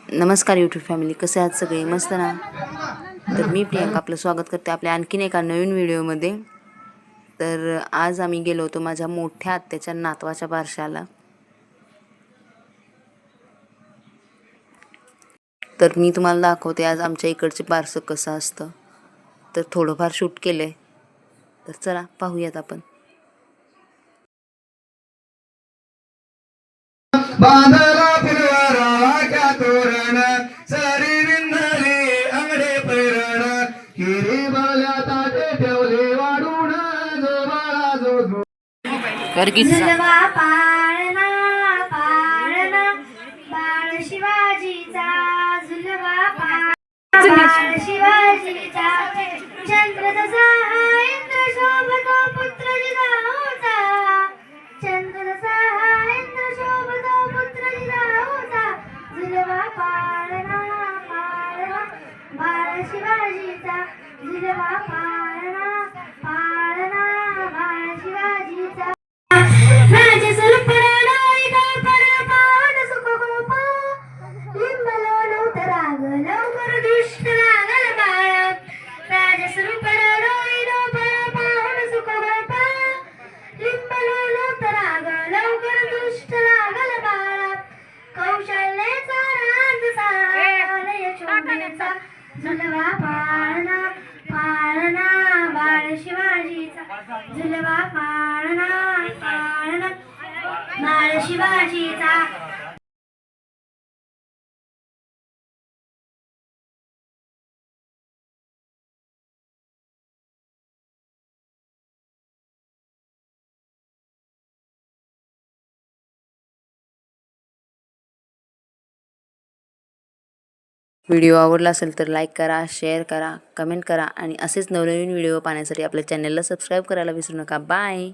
नमस्कार YouTube family, कसे आहात सगळे? मस्त ना? तर मी प्रियंका आपलं स्वागत करते आपल्या आणखीन एका नवीन व्हिडिओमध्ये. तर आज आम्ही गेलो होतो माझ्या मोठ्या आत्याच्या नातवाच्या बारशाला. तर मी तुम्हाला दाखवते आज आमच्या इकडचे बारसं कसं असतं. तर थोडंफार शूट केलंय, तर चला पाहूयात आपण. बांधला फुलवारा क्या तोरण सारी विंधली अंगडे पैरण हिरी बाल्या ताटे ठेवले वाढून जो बाळा जो झुलवा पाळणा पाळणा बाळ शिवाजीचा झुलवा बाळ शिवाजीचा चंद्र तसा इंद्र शोभतो पुत्र जिजाऊचा चंद्र तसा इंद्र शोभतो पुत्र जिजाऊचा झुलवा पाळणा पाळणा बाळ शिवाजीचा झुलवा पाळणा पाळणा बाळ शिवाजीचा राजे सुरपडाई दापर पावन सुखगोपा लिंबलो नवतराग लवकर दुष्ट लागल बाळा राजे सुरपडाई दापर पावन सुखगोपा लिंबलो नवतराग लवकर दुष्ट लागल बाळा कौशल्याचा राज सालय चोंडीचा झुलवा पाळणा पाळणा बाळ शिवाजीचा झुलवा पाळणा पाळणा बाळ शिवाजीचा. व्हिडिओ आवडला असेल तर लाईक करा, शेअर करा, कमेंट करा आणि असेच नवनवीन व्हिडिओ पाहण्यासाठी आपल्या चॅनलला सबस्क्राईब करायला विसरू नका. बाय.